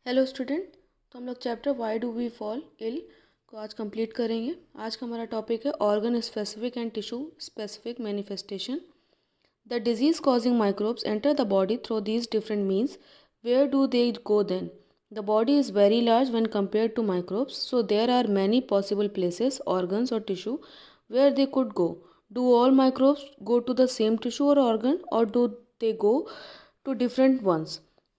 Hello student. तो हम लोग chapter why do we fall ill को आज कंप्लीट करेंगे। आज का हमारा टॉपिक है organ specific and tissue specific manifestation. The disease causing microbes enter the body through these different means. Where do they go then? The body is very large when compared to microbes, so there are many possible places, organs or tissue where they could go. Do all microbes go to the same tissue or organ, or do they go to different ones?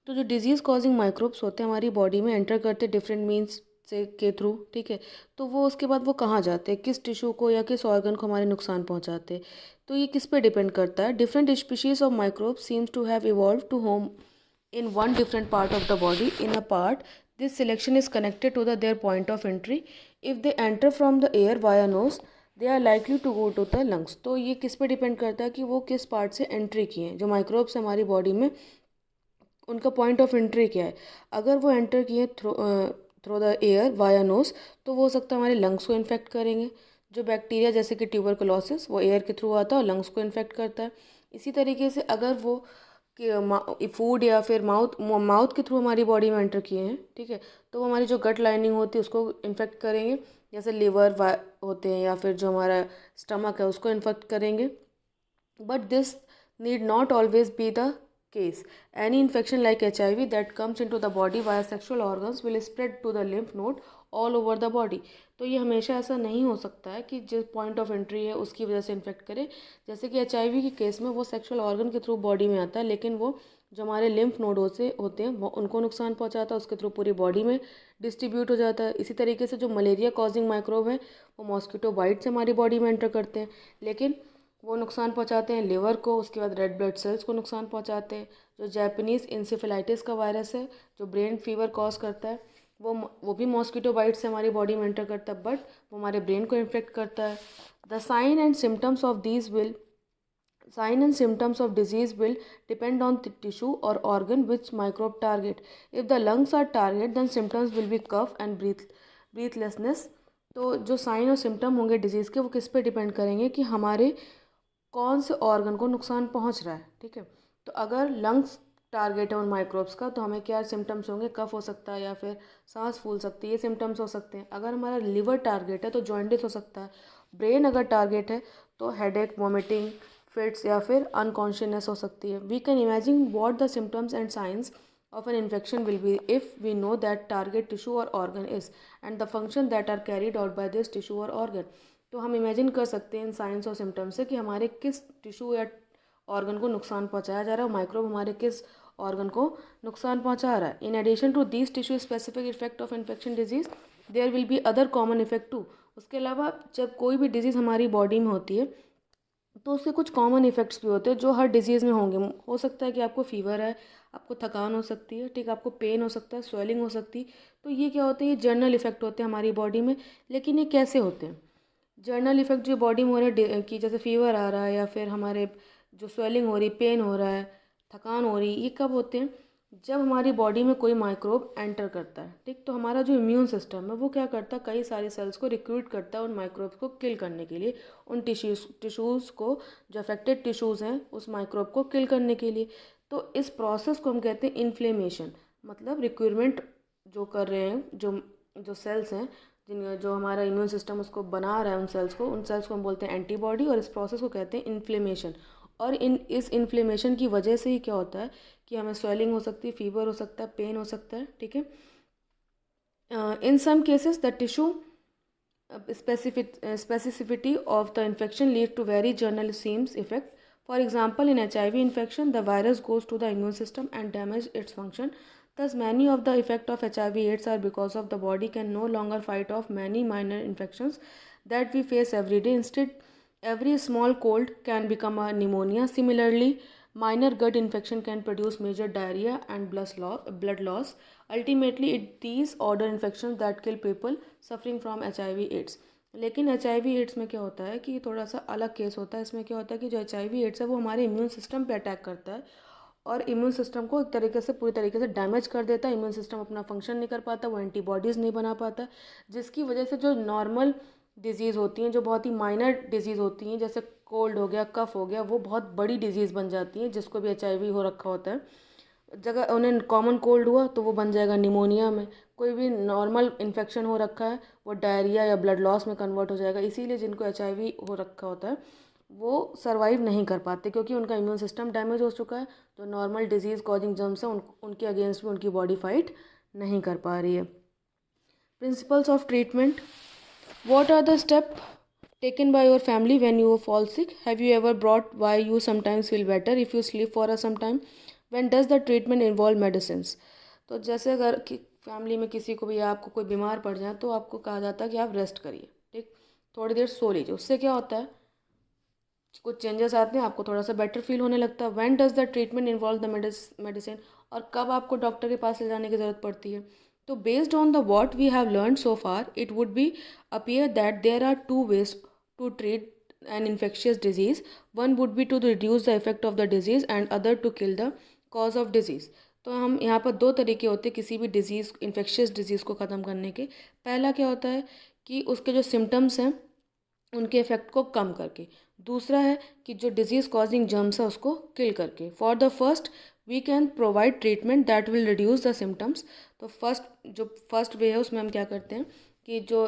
तो जो disease causing microbes होते हैं हमारी body में enter करते different means से के through, ठीक है। तो वो उसके बाद वो कहाँ जाते हैं, किस टिश्यू को या किस ऑर्गन को हमारे नुकसान पहुँचाते हैं, तो ये किस पे डिपेंड करता है। Different species of microbes seems to have evolve to home in one different part of the body in a part. This selection is connected to their point of entry. If they enter from the air via nose, they are likely to go to the lungs. तो ये किस पे depend करता है कि वो किस part से एंट्री किए हैं। जो माइक्रोब्स हमारी बॉडी में उनका पॉइंट ऑफ एंट्री क्या है। अगर वो एंटर किए through the air via nose, तो वो हो सकता है हमारे लंग्स को इन्फेक्ट करेंगे। जो बैक्टीरिया जैसे कि ट्यूबरकुलोसिस वो एयर के थ्रू आता है और लंग्स को इन्फेक्ट करता है। इसी तरीके से अगर वो फूड या फिर माउथ के थ्रू हमारी बॉडी में एंटर किए हैं, ठीक है, तो वो हमारी जो गट लाइनिंग होती है उसको इन्फेक्ट करेंगे। जैसे लिवर होते हैं या फिर जो हमारा स्टमक है उसको इन्फेक्ट करेंगे। But this need not always be the case. Any infection like HIV that comes into the body via sexual organs will spread to the lymph node all over the body. तो ये हमेशा ऐसा नहीं हो सकता है कि जिस पॉइंट ऑफ एंट्री है उसकी वजह से इन्फेक्ट करे। जैसे कि HIV के केस में वो सेक्सुअल ऑर्गन के थ्रू बॉडी में आता है, लेकिन वो जो हमारे लिम्फ नोड से होते हैं वो उनको नुकसान पहुंचाता है, उसके थ्रू पूरी बॉडी में डिस्ट्रीब्यूट हो जाता है। इसी तरीके से जो मलेरिया कॉजिंग माइक्रोब है वो मॉस्किटो बाइट से हमारी बॉडी में एंटर करते हैं, लेकिन वो नुकसान पहुंचाते हैं लिवर को, उसके बाद रेड ब्लड सेल्स को नुकसान पहुंचाते हैं। जो जैपनीज़ इंसेफेलाइटिस का वायरस है जो ब्रेन फीवर कॉज करता है, वो भी मॉस्किटो बाइट से हमारी बॉडी में एंटर करता है, बट वो हमारे ब्रेन को इन्फेक्ट करता है। The sign and symptoms of disease will depend on the tissue or organ which microbe target. If the lungs are target, then symptoms will be cough and breathlessness. तो जो sign और symptom होंगे disease के वो किस पे depend करेंगे कि हमारे कौन से ऑर्गन को नुकसान पहुंच रहा है, ठीक है। तो अगर लंग्स टारगेट है उन माइक्रोब्स का तो हमें क्या सिम्टम्स होंगे, कफ हो सकता है या फिर सांस फूल सकती है, ये सिम्टम्स हो सकते हैं। अगर हमारा लिवर टारगेट है तो जॉइंडिस हो सकता है। ब्रेन अगर टारगेट है तो हेडेक, वॉमिटिंग, फिट्स या फिर अनकॉन्शियसनेस हो सकती है। We can imagine what the symptoms and signs of an infection will be if we know that target tissue or organ is and the function that are carried out by this tissue or organ. तो हम imagine कर सकते हैं in science और symptoms से कि हमारे किस टिश्यू या ऑर्गन को नुकसान पहुंचाया जा रहा है और माइक्रोब हमारे किस ऑर्गन को नुकसान पहुंचा रहा है। In addition to these tissue specific effect of infection disease there will be other common effect too. उसके अलावा जब कोई भी डिजीज़ हमारी बॉडी में होती है तो उसके कुछ कॉमन इफेक्ट्स भी होते हैं जो हर डिजीज़ में होंगे। हो सकता है कि आपको फीवर है, आपको थकान हो सकती है, ठीक, आपको पेन हो सकता है, स्वेलिंग हो सकती है। तो ये क्या होते हैं, ये जर्नल इफेक्ट होते हैं हमारी बॉडी में। लेकिन ये कैसे होते हैं जर्नल इफेक्ट जो बॉडी में हो रहा है कि जैसे फीवर आ रहा है या फिर हमारे जो स्वेलिंग हो रही, पेन हो रहा है, थकान हो रही, ये कब होते हैं, जब हमारी बॉडी में कोई माइक्रोब एंटर करता है, ठीक। तो हमारा जो इम्यून सिस्टम है वो क्या करता है, कई सारी सेल्स को रिक्रूट करता है उन माइक्रोब्स को किल करने के लिए, उन टिश्यूज़ को, जो अफेक्टेड टिश्यूज़ हैं उस माइक्रोब को किल करने के लिए। तो इस प्रोसेस को हम कहते हैं इन्फ्लेमेशन, मतलब रिक्रूटमेंट जो कर रहे हैं, जो जो सेल्स हैं जो हमारा इम्यून सिस्टम उसको बना रहा है, उन सेल्स को हम बोलते हैं एंटीबॉडी, और इस प्रोसेस को कहते हैं इन्फ्लेमेशन। और इस इन्फ्लेमेशन की वजह से ही क्या होता है कि हमें स्वेलिंग हो सकती है, फीवर हो सकता है, पेन हो सकता है, ठीक है। In some cases the tissue specificity of the infection lead to very general seams effect. For example, in HIV infection, the virus goes to the immune system and damages its function. Thus, many of the effects of HIV/AIDS are because of the body can no longer fight off many minor infections that we face every day. Instead, every small cold can become a pneumonia. Similarly, minor gut infection can produce major diarrhea and blood loss. Ultimately, it these order infections that kill people suffering from HIV/AIDS. लेकिन HIV/AIDS में क्या होता है कि थोड़ा सा अलग case होता है। इसमें क्या होता है कि जो HIV/AIDS है वो हमारे इम्यून सिस्टम पे अटैक करता है और इम्यून सिस्टम को एक तरीके से पूरी तरीके से डैमेज कर देता है। इम्यून सिस्टम अपना फंक्शन नहीं कर पाता, वो एंटीबॉडीज़ नहीं बना पाता, जिसकी वजह से जो नॉर्मल डिजीज़ होती हैं, जो बहुत ही माइनर डिजीज़ होती हैं, जैसे कोल्ड हो गया, कफ हो गया, वो बहुत बड़ी डिजीज़ बन जाती हैं, जिसको भी HIV हो रखा होता है। जगह उन्हें कॉमन कोल्ड हुआ तो वो बन जाएगा निमोनिया में, कोई भी नॉर्मल इन्फेक्शन हो रखा है वो डायरिया या ब्लड लॉस में कन्वर्ट हो जाएगा। इसीलिए जिनको HIV हो रखा होता है वो सरवाइव नहीं कर पाते, क्योंकि उनका इम्यून सिस्टम डैमेज हो चुका है। जो नॉर्मल डिजीज़ कॉजिंग जर्म्स हैं उनके अगेंस्ट भी उनकी बॉडी फाइट नहीं कर पा रही है। Principles of treatment. What are the steps taken by your family when you fall sick? Have you ever brought why you sometimes feel better if you sleep for some time? When does the treatment involve medicines? तो जैसे अगर कि family में किसी को भी आपको कोई बीमार पड़ जाए तो आपको कहा जाता है कि आप रेस्ट करिए, ठीक, थोड़ी देर सो लीजिए। उससे क्या होता है, कुछ चेंजेस आते हैं, आपको थोड़ा सा बेटर फील होने लगता है। When does the treatment involve the medicine, और कब आपको डॉक्टर के पास ले जाने की ज़रूरत पड़ती है। तो based on the what we have learn so far it would be appear that there are two ways to treat an infectious disease. One would be to reduce the effect of the disease and other to kill the cause of disease. तो हम यहाँ पर दो तरीके होते हैं किसी भी डिजीज़, इन्फेक्शियस डिजीज़ को ख़त्म करने के। पहला क्या होता है कि उसके जो सिम्टम्स हैं उनके इफेक्ट को कम करके। दूसरा है कि जो डिजीज़ कॉजिंग जर्म्स है उसको किल करके। For the first we can provide treatment that will reduce the symptoms. तो फर्स्ट वे है उसमें हम क्या करते हैं कि जो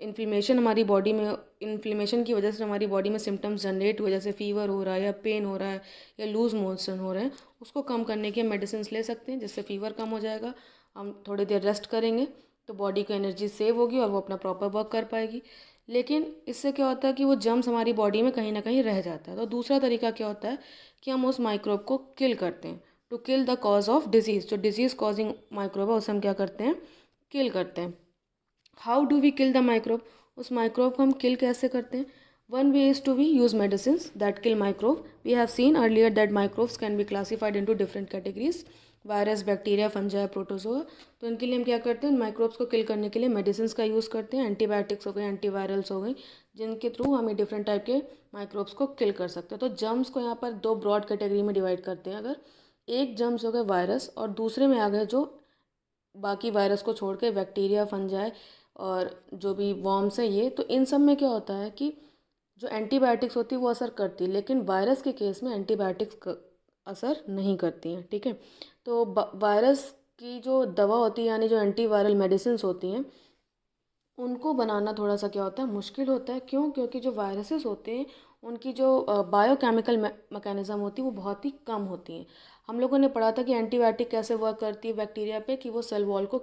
इन्फ्लेमेशन हमारी बॉडी में, इन्फ्लेमेशन की वजह से हमारी बॉडी में सिम्टम्स जनरेट हुए, जैसे फीवर हो रहा है या पेन हो रहा है या लूज मोशन हो रहे हैं, उसको कम करने के मेडिसिन ले सकते हैं, जिससे फीवर कम हो जाएगा। हम थोड़ी देर रेस्ट करेंगे तो बॉडी को एनर्जी सेव होगी और वो अपना प्रॉपर वर्क कर पाएगी। लेकिन इससे क्या होता है कि वो जर्म्स हमारी बॉडी में कहीं ना कहीं रह जाता है। तो दूसरा तरीका क्या होता है कि हम उस माइक्रोब को किल करते हैं, to kill the cause of disease. जो डिजीज़ कॉजिंग माइक्रोब है उसे हम क्या करते हैं, किल करते हैं। How do we kill the microbe, उस माइक्रोब को हम किल कैसे करते हैं। One way is to we use medicine that kill microbe. We have seen earlier that microbes can be classified into different categories, virus, bacteria, fungi, protozoa. तो इनके लिए हम क्या करते हैं, माइक्रोब्स को किल करने के लिए मेडिसिन का यूज़ करते हैं। एंटीबायोटिक्स हो गए, एंटीवायरल्स हो गई, जिनके थ्रू हम डिफरेंट टाइप के माइक्रोब्स को किल कर सकते हैं। तो जर्म्स को यहाँ पर दो ब्रॉड कैटेगरी में डिवाइड करते हैं। अगर एक जर्म्स हो गए वायरस और दूसरे में आ गए जो बाकी वायरस को छोड़ के बैक्टीरिया, फंजाई और जो भी वॉर्म्स हैं ये, तो इन सब में क्या होता है कि जो एंटीबायोटिक्स होती है वो असर करती है, लेकिन वायरस के केस में एंटीबायोटिक्स असर नहीं करती हैं, ठीक है। तो वायरस की जो दवा होती है, यानी जो एंटीवायरल मेडिसिन होती हैं, उनको बनाना थोड़ा सा क्या होता है, मुश्किल होता है। क्यों? क्योंकि जो वायरसेस होते हैं उनकी जो बायोकेमिकल मैकेनिज़्म होती है वो बहुत ही कम होती हैं। हम लोगों ने पढ़ा था कि एंटीबायोटिक कैसे वर्क करती है बैक्टीरिया पे, कि वो सेल वॉल को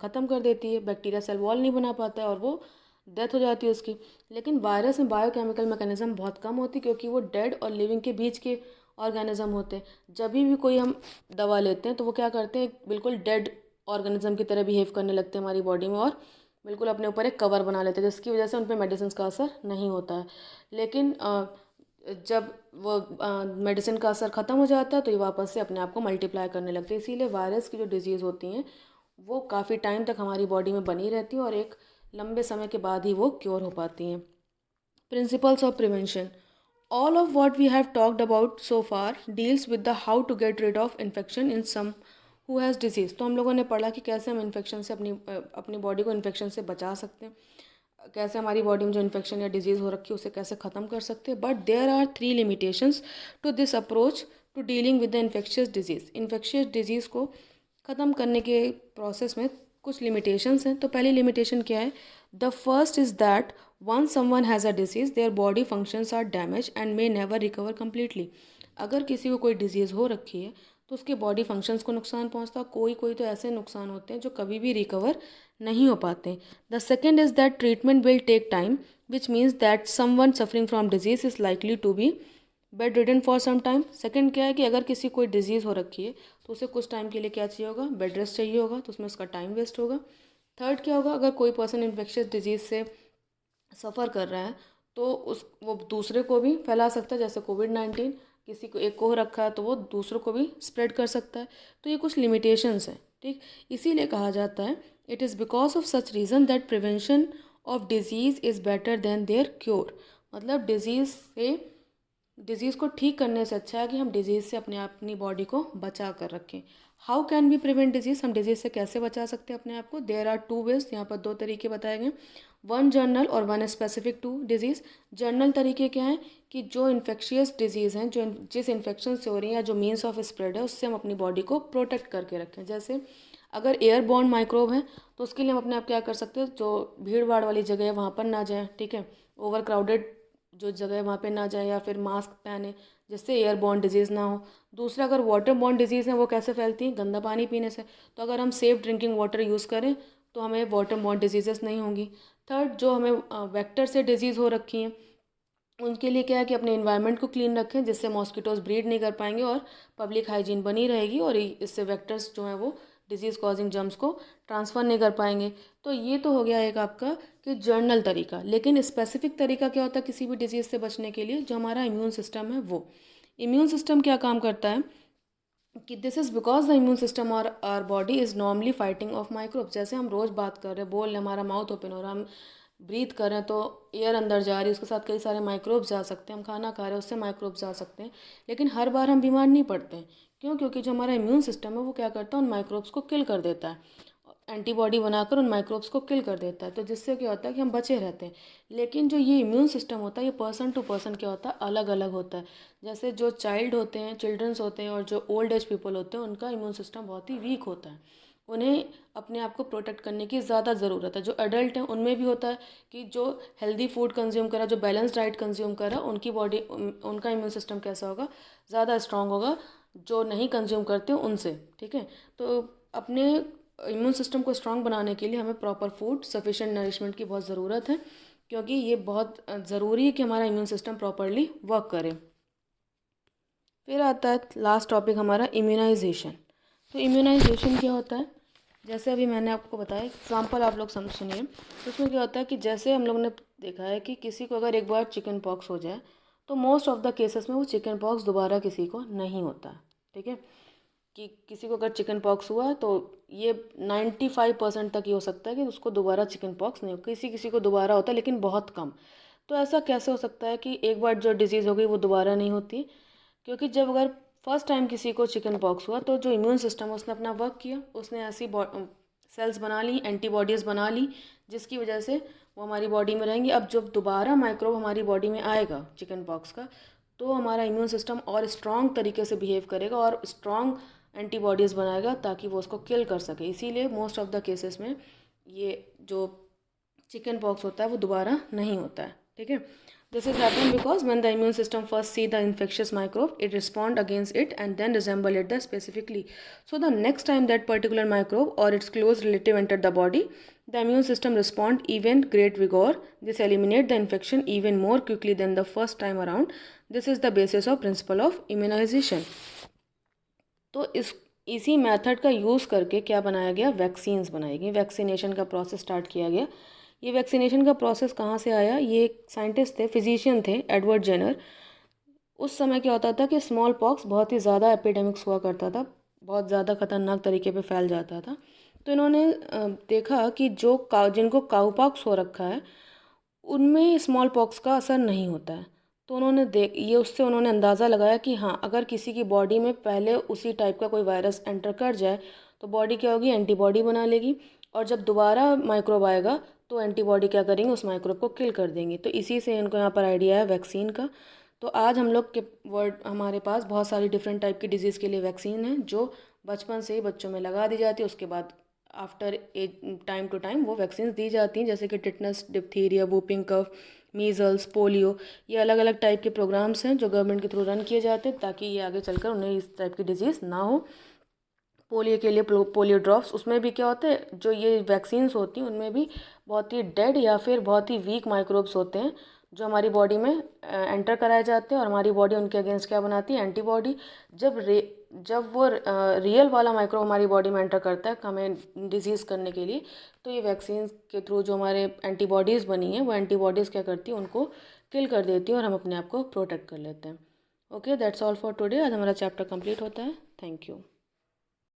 ख़त्म कर देती है, बैक्टीरिया सेल वॉल नहीं बना पाता है और वो डेथ हो जाती है उसकी। लेकिन वायरस में बायोकेमिकल मैकेनिज़्म बहुत कम होती है, क्योंकि वो डेड और लिविंग के बीच के ऑर्गेनिज्म होते हैं। जब भी कोई हम दवा लेते हैं तो वो क्या करते हैं, बिल्कुल डेड ऑर्गेनिज्म की तरह बिहेव करने लगते हैं हमारी बॉडी में और बिल्कुल अपने ऊपर एक कवर बना लेते हैं, जिसकी वजह से उन पर मेडिसिन का असर नहीं होता है। लेकिन जब वो मेडिसिन का असर ख़त्म हो जाता है तो ये वापस से अपने आप को मल्टीप्लाई करने लगते हैं। इसीलिए वायरस की जो डिजीज़ होती हैं वो काफ़ी टाइम तक हमारी बॉडी में बनी रहती है और एक लंबे समय के बाद ही वो क्योर हो पाती हैं। Principles of prevention. All of what we have talked about so far deals with the how to get rid of infection in some who has disease। तो हम लोगों ने पढ़ा कि कैसे हम इन्फेक्शन से अपनी बॉडी को इन्फेक्शन से बचा सकते हैं, कैसे हमारी बॉडी में जो इन्फेक्शन या डिजीज़ हो रखी है उसे कैसे ख़त्म कर सकते हैं। But there are 3 limitations to this approach to dealing with the infectious disease. Infectious disease को ख़त्म करने के प्रोसेस में कुछ लिमिटेशंस हैं। तो पहली लिमिटेशन क्या है, the first is that once someone has a disease their body functions are damaged and may never recover completely। अगर किसी को कोई डिजीज़ हो रखी है तो उसके बॉडी फंक्शंस को नुकसान पहुंचता, कोई कोई तो ऐसे नुकसान होते हैं जो कभी भी रिकवर नहीं हो पाते। The second is that treatment will take time which means that someone suffering from disease is likely to be bedridden for some time. Second क्या है कि अगर किसी कोई डिजीज़ हो रखी है तो उसे कुछ टाइम के लिए क्या चाहिए होगा, बेड रेस्ट चाहिए होगा, तो उसमें उसका टाइम वेस्ट होगा। थर्ड क्या होगा, अगर कोई पर्सन इन्फेक्शियस डिजीज़ से सफ़र कर रहा है तो वो दूसरे को भी फैला सकता है, जैसे कोविड-19 किसी को एक को हो रखा है तो वो दूसरों को भी स्प्रेड कर सकता है। तो ये कुछ लिमिटेशंस हैं, ठीक। इसीलिए कहा जाता है it is because of such reason that prevention of disease is better than their cure. मतलब डिज़ीज़ को ठीक करने से अच्छा है कि हम डिज़ीज़ से अपनी बॉडी को बचा कर रखें। How can be prevent disease, हम डिजीज़ से कैसे बचा सकते हैं अपने आप को। देयर आर 2 वेज, यहाँ पर 2 तरीके बताए गए। वन जर्नल और one specific to disease. General तरीके क्या हैं कि जो इन्फेक्शियस डिजीज़ हैं, जो जिस इन्फेक्शन से हो रही है या जो मीन्स ऑफ स्प्रेड है, उससे हम अपनी बॉडी को प्रोटेक्ट करके रखें। जैसे अगर एयरबॉर्न माइक्रोब है तो उसके लिए हम अपने आप क्या कर सकते हैं, जो भीड़ भाड़ वाली जगह है वहाँ पर ना जाएं, ठीक है, ओवर क्राउडेड जो जगह है वहाँ पे ना जाएं, या फिर मास्क पहने जिससे एयरबॉर्न डिजीज़ ना हो। दूसरा, अगर वाटर बॉर्न डिजीज़ हैं वो कैसे फैलती हैं, गंदा पानी पीने से। तो अगर हम सेफ़ ड्रिंकिंग वाटर यूज़ करें तो हमें वाटर बॉर्न डिजीज़ेस नहीं होंगी। थर्ड, जो हमें वेक्टर से डिजीज़ हो रखी हैं उनके लिए क्या है कि अपने इन्वायरमेंट को क्लीन रखें, जिससे मॉस्किटोज ब्रीड नहीं कर पाएंगे और पब्लिक हाइजीन बनी रहेगी, और इससे वेक्टर्स जो हैं वो डिजीज़ कॉजिंग जर्म्स को ट्रांसफ़र नहीं कर पाएंगे। तो ये तो हो गया एक आपका कि जर्नल तरीका। लेकिन स्पेसिफिक तरीका क्या होता है किसी भी डिजीज़ से बचने के लिए, जो हमारा इम्यून सिस्टम है वो। इम्यून सिस्टम क्या काम करता है कि this is because the immune system और our body is normally fighting off microbes. जैसे हम रोज़ बात कर रहे हैं, बोल रहे, हमारा माउथ ओपन हो रहा है, हम ब्रीथ कर रहे हैं तो एयर अंदर जा रही है, उसके साथ कई सारे माइक्रोब्स जा सकते हैं। हम खाना खा रहे हैं, उससे माइक्रोब्स जा सकते हैं। लेकिन हर बार हम बीमार नहीं पड़ते हैं। क्यों? क्योंकि जो हमारा इम्यून सिस्टम है वो क्या करता है, उन माइक्रोब्स को किल कर देता है, एंटीबॉडी बनाकर उन माइक्रोब्स को किल कर देता है। तो जिससे क्या होता है कि हम बचे रहते हैं। लेकिन जो ये इम्यून सिस्टम होता है ये पर्सन टू पर्सन क्या होता है, अलग अलग होता है। जैसे जो चाइल्ड होते हैं, चिल्ड्रंस होते हैं, और जो ओल्ड एज पीपल होते हैं, उनका इम्यून सिस्टम बहुत ही वीक होता है। उन्हें अपने आप को प्रोटेक्ट करने की ज़्यादा ज़रूरत है। जो एडल्ट हैं उनमें भी होता है कि जो हेल्दी फूड कंज्यूम करा, जो बैलेंस डाइट कंज्यूम करा, उनकी बॉडी उनका इम्यून सिस्टम कैसा होगा, ज़्यादा स्ट्रांग होगा जो नहीं कंज्यूम करते उनसे, ठीक है। तो अपने इम्यून सिस्टम को स्ट्रांग बनाने के लिए हमें प्रॉपर फूड, सफिशिएंट नरिशमेंट की बहुत ज़रूरत है, क्योंकि ये बहुत ज़रूरी है कि हमारा इम्यून सिस्टम प्रॉपरली वर्क करे। फिर आता है लास्ट टॉपिक हमारा, इम्यूनाइजेशन। तो इम्यूनाइजेशन क्या होता है, जैसे अभी मैंने आपको बताया, एग्जाम्पल आप लोग समझ सुनिए। तो उसमें क्या होता है कि जैसे हम लोग ने देखा है कि किसी को अगर एक बार चिकन पॉक्स हो जाए तो मोस्ट ऑफ द केसेस में वो चिकन पॉक्स दोबारा किसी को नहीं होता, ठीक है। कि किसी को अगर चिकन पॉक्स हुआ है तो ये 95% तक ये हो सकता है कि उसको दोबारा चिकन पॉक्स नहीं हो। किसी किसी को दोबारा होता है लेकिन बहुत कम। तो ऐसा कैसे हो सकता है कि एक बार जो डिजीज़ हो गई वो दोबारा नहीं होती? क्योंकि जब अगर फर्स्ट टाइम किसी को चिकन पॉक्स हुआ तो जो इम्यून सिस्टम है उसने अपना वर्क किया, उसने ऐसी सेल्स बना ली, एंटीबॉडीज़ बना ली, जिसकी वजह से वो हमारी बॉडी में रहेंगी। अब जब दोबारा माइक्रोब हमारी बॉडी में आएगा चिकन पॉक्स का, तो हमारा इम्यून सिस्टम और स्ट्रॉन्ग तरीके से बिहेव करेगा और स्ट्रॉन्ग एंटीबॉडीज़ बनाएगा ताकि वो उसको किल कर सके। इसीलिए मोस्ट ऑफ द केसेस में ये जो चिकन पॉक्स होता है वो दोबारा नहीं होता है, ठीक है। This is happen because when the immune system first see the infectious microbe, it respond against it and then resemble it the specifically. So the next time that particular microbe or its close relative enter the body, the immune system respond even great vigor. This eliminate the infection even more quickly than the first time around. This is the basis of principle of immunization. तो इसी method का use करके क्या बनाया गया, vaccines बनाई गई, vaccination का प्रोसेस स्टार्ट किया गया। ये वैक्सीनेशन का प्रोसेस कहाँ से आया, ये एक साइंटिस्ट थे, फिजिशियन थे, एडवर्ड जेनर। उस समय क्या होता था कि स्मॉल पॉक्स बहुत ही ज़्यादा एपिडेमिक्स हुआ करता था, बहुत ज़्यादा खतरनाक तरीके पे फैल जाता था। तो इन्होंने देखा कि जिनको काउपॉक्स हो रखा है उनमें स्मॉल पॉक्स का असर नहीं होता है। तो उससे उन्होंने अंदाज़ा लगाया कि हाँ, अगर किसी की बॉडी में पहले उसी टाइप का कोई वायरस एंटर कर जाए तो बॉडी क्या होगी, एंटीबॉडी बना लेगी, और जब दोबारा माइक्रोब आएगा तो एंटीबॉडी क्या करेंगे, उस माइक्रोब को किल कर देंगी। तो इसी से इनको यहाँ पर आइडिया है वैक्सीन का। तो आज हम लोग के हमारे पास बहुत सारी डिफरेंट टाइप की डिजीज़ के लिए वैक्सीन है, जो बचपन से ही बच्चों में लगा दी जाती है। उसके बाद after age time to time वो वैक्सीन दी जाती हैं, जैसे कि tetanus, diphtheria, whooping cough, measles, polio. ये अलग अलग टाइप के प्रोग्राम्स हैं जो गवर्नमेंट के थ्रू रन किए जाते हैं ताकि ये आगे चलकर उन्हें इस टाइप की डिजीज़ ना हो। पोलियो के लिए पोलियो ड्रॉप्स, उसमें भी क्या होता है, जो ये वैक्सीन्स होती हैं उनमें भी बहुत ही डेड या फिर बहुत ही वीक माइक्रोब्स होते हैं जो हमारी बॉडी में एंटर कराए जाते हैं, और हमारी बॉडी उनके अगेंस्ट क्या बनाती है, एंटीबॉडी। जब वो रियल वाला माइक्रोब हमारी बॉडी में एंटर करता है हमें डिजीज़ करने के लिए, तो ये वैक्सीन के थ्रू जो हमारे एंटीबॉडीज़ बनी हैं वो एंटीबॉडीज़ क्या करती हैं, उनको किल कर देती हैं और हम अपने आप को प्रोटेक्ट कर लेते हैं। Okay, that's all for today. आज हमारा चैप्टर कंप्लीट होता है। Thank you.